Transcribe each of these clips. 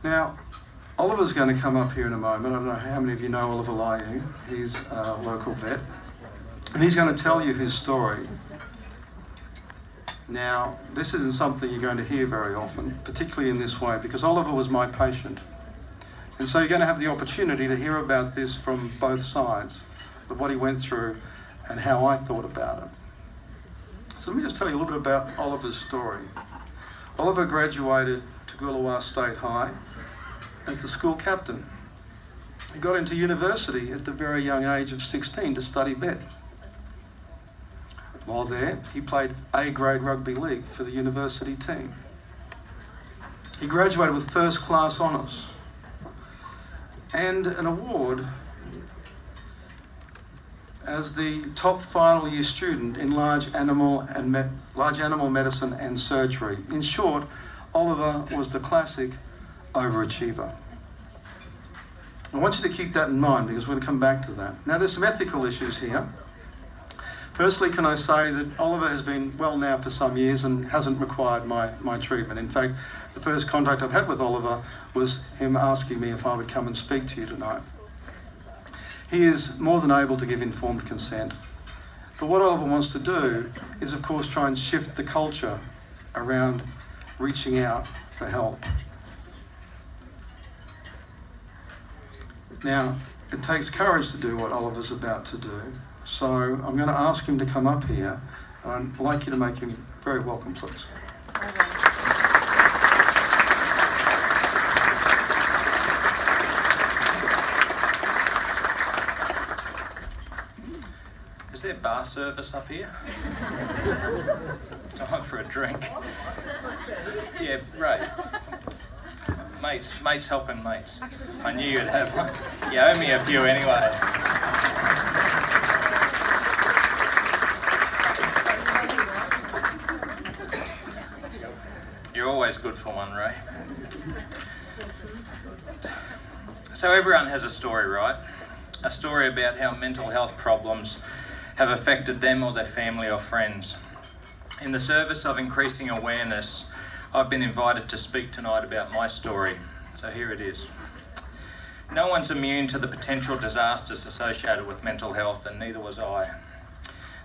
Now, Oliver's going to come up here in a moment. I don't know how many of you know Oliver Liyou. He's a local vet. And he's going to tell you his story. Now, this isn't something you're going to hear very often, particularly in this way, because Oliver was my patient. And so you're going to have the opportunity to hear about this from both sides of what he went through and how I thought about it. So let me just tell you a little bit about Oliver's story. Oliver graduated to Goolawah State High as the school captain. He got into university at the very young age of 16 to study vet. While there, he played A-grade rugby league for the university team. He graduated with first-class honours and an award as the top final year student in large animal medicine and surgery. In short, Oliver was the classic overachiever. I want you to keep that in mind because we're going to come back to that. Now, there's some ethical issues here. Firstly, can I say that Oliver has been well now for some years and hasn't required my treatment. In fact, the first contact I've had with Oliver was him asking me if I would come and speak to you tonight. He is more than able to give informed consent. But what Oliver wants to do is, of course, try and shift the culture around reaching out for help. Now, it takes courage to do what Oliver's about to do. So I'm going to ask him to come up here, and I'd like you to make him very welcome, please. Is there bar service up here? Time for a drink. Yeah, right. Mates helping mates. I knew you'd have one. You owe me a few anyway. You're always good for one, Ray. So everyone has a story, right? A story about how mental health problems have affected them or their family or friends. In the service of increasing awareness, I've been invited to speak tonight about my story. So here it is. No one's immune to the potential disasters associated with mental health, and neither was I.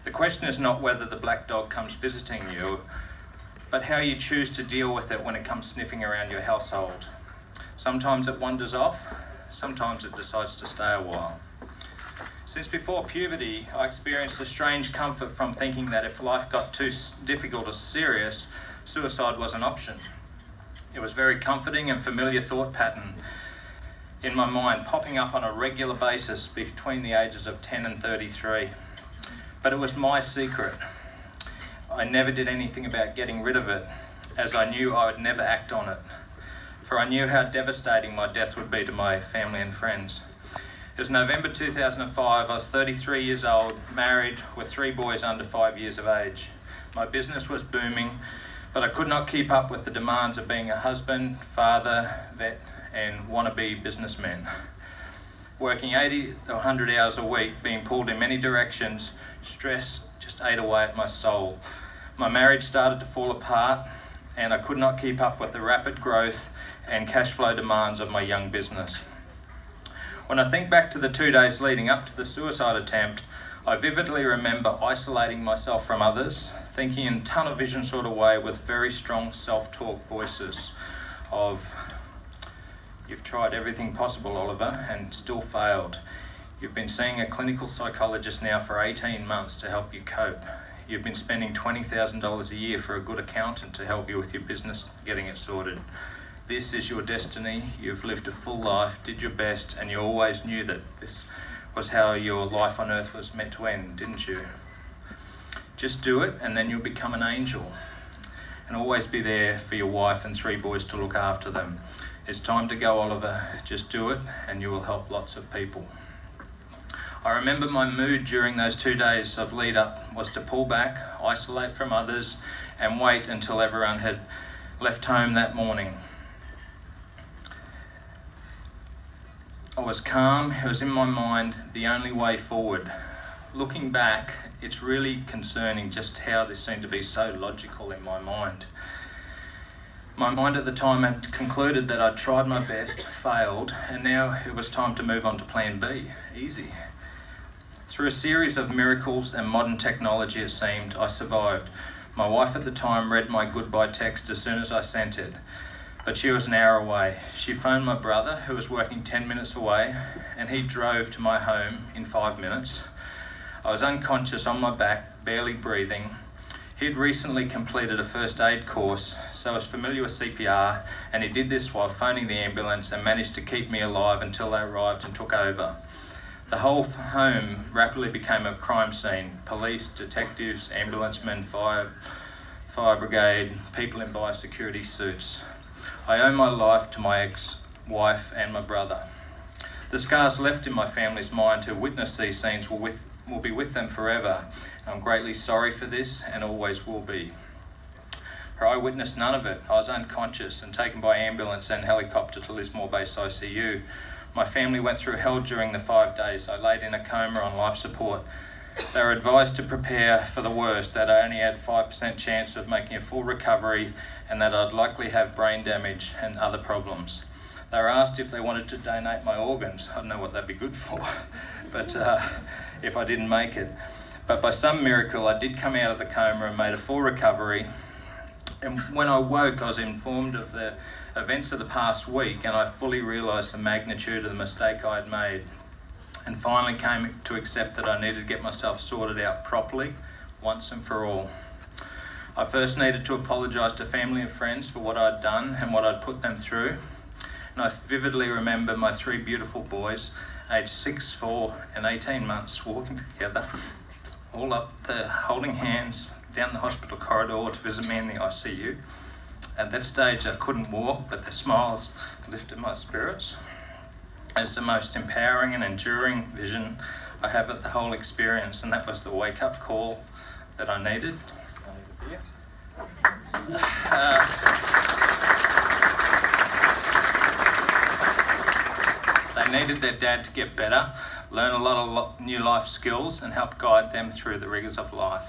The question is not whether the black dog comes visiting you, but how you choose to deal with it when it comes sniffing around your household. Sometimes it wanders off, sometimes it decides to stay a while. Since before puberty, I experienced a strange comfort from thinking that if life got too difficult or serious, suicide was an option. It was a very comforting and familiar thought pattern in my mind, popping up on a regular basis between the ages of 10 and 33. But it was my secret. I never did anything about getting rid of it, as I knew I would never act on it, for I knew how devastating my death would be to my family and friends. It was November 2005. I was 33 years old, married with 3 boys under 5 years of age. My business was booming, but I could not keep up with the demands of being a husband, father, vet, and wannabe businessman. Working 80 or 100 hours a week, being pulled in many directions, stress just ate away at my soul. My marriage started to fall apart, and I could not keep up with the rapid growth and cash flow demands of my young business. When I think back to the 2 days leading up to the suicide attempt, I vividly remember isolating myself from others, thinking in tunnel vision sort of way with very strong self-talk voices of, "You've tried everything possible, Oliver, and still failed. You've been seeing a clinical psychologist now for 18 months to help you cope. You've been spending $20,000 a year for a good accountant to help you with your business getting it sorted. This is your destiny. You've lived a full life, did your best, and you always knew that this was how your life on earth was meant to end, didn't you? Just do it, and then you'll become an angel and always be there for your wife and 3 boys to look after them. It's time to go, Oliver. Just do it, and you will help lots of people." I remember my mood during those 2 days of lead up was to pull back, isolate from others, and wait until everyone had left home that morning. I was calm. It was in my mind the only way forward. Looking back, it's really concerning just how this seemed to be so logical in my mind. My mind at the time had concluded that I'd tried my best, failed, and now it was time to move on to plan B. Easy. Through a series of miracles and modern technology, it seemed, I survived. My wife at the time read my goodbye text as soon as I sent it, but she was an hour away. She phoned my brother, who was working 10 minutes away, and he drove to my home in 5 minutes. I was unconscious on my back, barely breathing. He'd recently completed a first aid course, so I was familiar with CPR, and he did this while phoning the ambulance and managed to keep me alive until they arrived and took over. The whole home rapidly became a crime scene. Police, detectives, ambulancemen, fire brigade, people in biosecurity suits. I owe my life to my ex-wife and my brother. The scars left in my family's mind who witnessed these scenes will be with them forever. I'm greatly sorry for this and always will be. For I witnessed none of it. I was unconscious and taken by ambulance and helicopter to Lismore Base ICU. My family went through hell during the 5 days. I laid in a coma on life support. They were advised to prepare for the worst, that I only had 5% chance of making a full recovery and that I'd likely have brain damage and other problems. They were asked if they wanted to donate my organs. I don't know what that'd be good for, but if I didn't make it. But by some miracle, I did come out of the coma and made a full recovery. And when I woke, I was informed of the events of the past week, and I fully realised the magnitude of the mistake I had made, and finally came to accept that I needed to get myself sorted out properly, once and for all. I first needed to apologise to family and friends for what I'd done and what I'd put them through. And I vividly remember my 3 beautiful boys, aged 6, 4 and 18 months, walking together, all up the holding hands down the hospital corridor to visit me in the ICU. At that stage I couldn't walk, but their smiles lifted my spirits. It's the most empowering and enduring vision I have of the whole experience, and that was the wake-up call that I needed. They needed their dad to get better, learn a lot of new life skills, and help guide them through the rigours of life.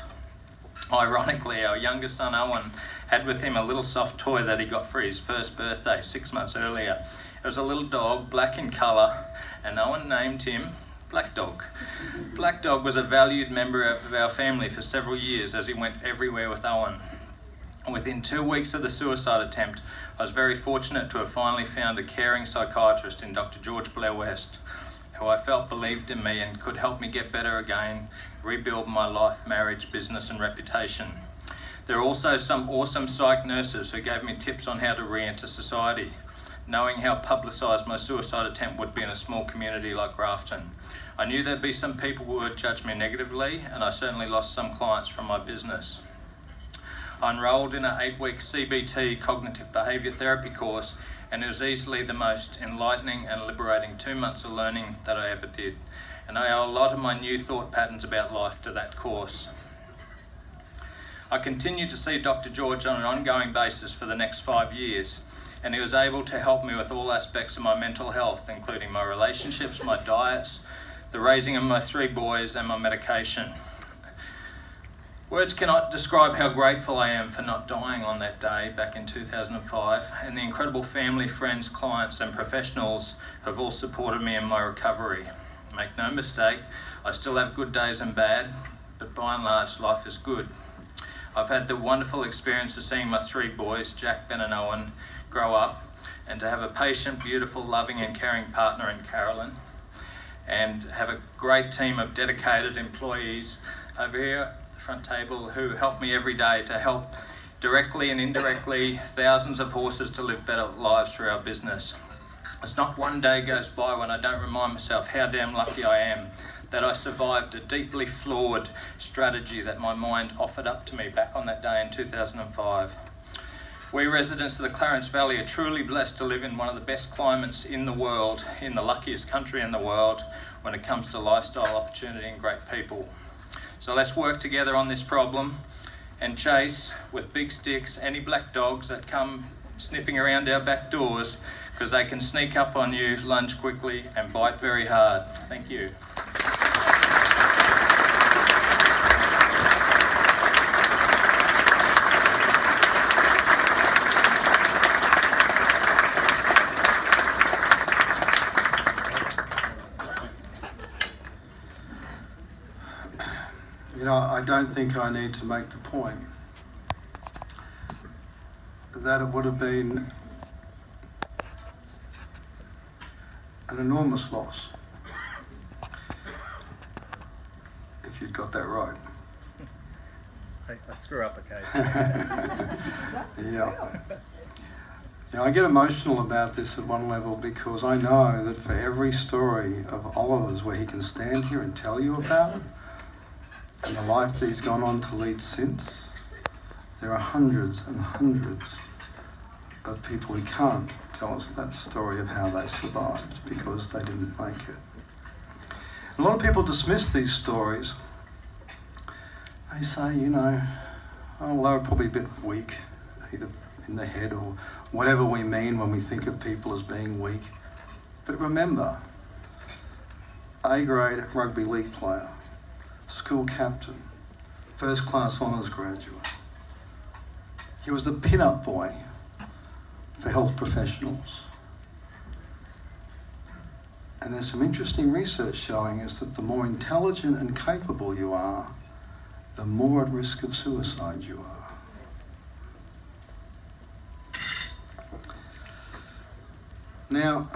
Ironically, our younger son Owen had with him a little soft toy that he got for his first birthday 6 months earlier. It was a little dog, black in colour, and Owen named him Black Dog. Black Dog was a valued member of our family for several years as he went everywhere with Owen. Within 2 weeks of the suicide attempt, I was very fortunate to have finally found a caring psychiatrist in Dr George Blair-West, who I felt believed in me and could help me get better again, rebuild my life, marriage, business and reputation. There are also some awesome psych nurses who gave me tips on how to re-enter society, knowing how publicised my suicide attempt would be in a small community like Grafton. I knew there'd be some people who would judge me negatively, and I certainly lost some clients from my business. I enrolled in an 8-week CBT cognitive behaviour therapy course, and it was easily the most enlightening and liberating 2 months of learning that I ever did. And I owe a lot of my new thought patterns about life to that course. I continued to see Dr George on an ongoing basis for the next 5 years, and he was able to help me with all aspects of my mental health, including my relationships, my diets, the raising of my 3 boys and my medication. Words cannot describe how grateful I am for not dying on that day back in 2005, and the incredible family, friends, clients and professionals who have all supported me in my recovery. Make no mistake, I still have good days and bad, but by and large life is good. I've had the wonderful experience of seeing my 3 boys, Jack, Ben and Owen, grow up, and to have a patient, beautiful, loving and caring partner in Carolyn, and have a great team of dedicated employees over here front table who help me every day to help directly and indirectly thousands of horses to live better lives through our business. It's not one day goes by when I don't remind myself how damn lucky I am that I survived a deeply flawed strategy that my mind offered up to me back on that day in 2005. We residents of the Clarence Valley are truly blessed to live in one of the best climates in the world, in the luckiest country in the world when it comes to lifestyle opportunity and great people. So let's work together on this problem and chase with big sticks any black dogs that come sniffing around our back doors, because they can sneak up on you, lunge quickly and bite very hard. Thank you. don't think I need to make the point that it would have been an enormous loss if you'd got that right. I screw up occasionally. Yeah. Now, I get emotional about this at one level because I know that for every story of Oliver's where he can stand here and tell you about it, and the life that he's gone on to lead since, there are hundreds and hundreds of people who can't tell us that story of how they survived because they didn't make it. A lot of people dismiss these stories. They say, you know, oh, well, they were probably a bit weak, either in the head or whatever we mean when we think of people as being weak. But remember, A-grade rugby league player, school captain, first class honours graduate. He was the pin-up boy for health professionals. And there's some interesting research showing us that the more intelligent and capable you are, the more at risk of suicide you are. Now,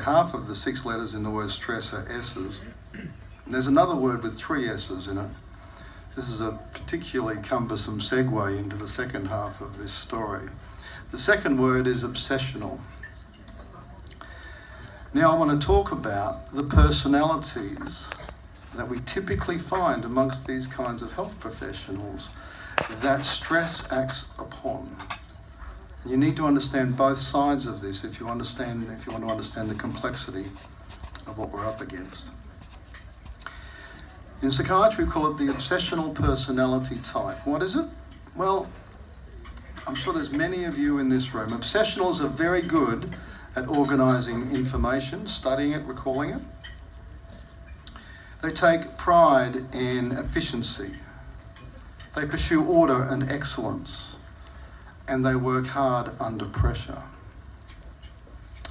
half of the 6 letters in the word stress are S's. And there's another word with 3 S's in it. This is a particularly cumbersome segue into the second half of this story. The second word is obsessional. Now I want to talk about the personalities that we typically find amongst these kinds of health professionals that stress acts upon. You need to understand both sides of this if you want to understand the complexity of what we're up against. In psychiatry, we call it the obsessional personality type. What is it? Well, I'm sure there's many of you in this room. Obsessionals are very good at organising information, studying it, recalling it. They take pride in efficiency. They pursue order and excellence. And they work hard under pressure.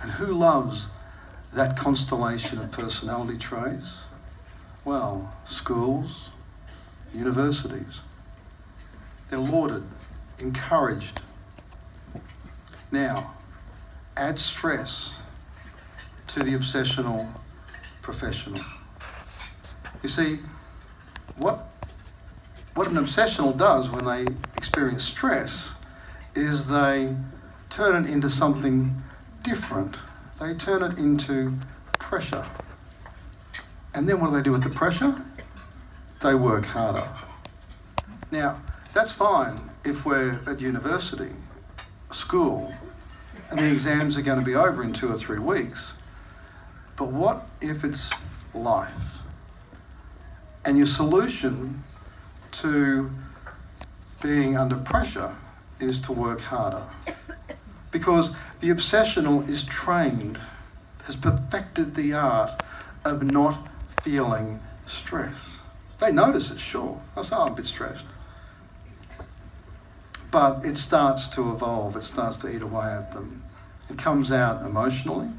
And who loves that constellation of personality traits? Well, schools, universities. They're lauded, encouraged. Now, add stress to the obsessional professional. You see, what an obsessional does when they experience stress is they turn it into something different. They turn it into pressure. And then what do they do with the pressure? They work harder. Now, that's fine if we're at university, school, and the exams are going to be over in 2 or 3 weeks. But what if it's life? And your solution to being under pressure is to work harder. Because the obsessional is trained, has perfected the art of not feeling stress. They notice it, sure. They'll say, I'm a bit stressed. But it starts to evolve, it starts to eat away at them. It comes out emotionally,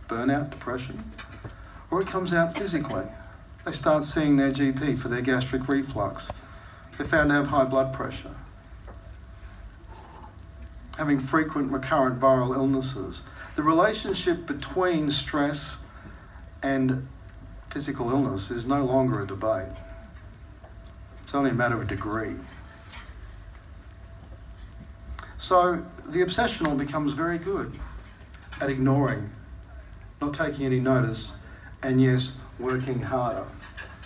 burnout, depression, or it comes out physically. They start seeing their GP for their gastric reflux. They're found to have high blood pressure, having frequent recurrent viral illnesses. The relationship between stress and physical illness is no longer a debate. It's only a matter of degree. So the obsessional becomes very good at ignoring, not taking any notice, and yes, working harder.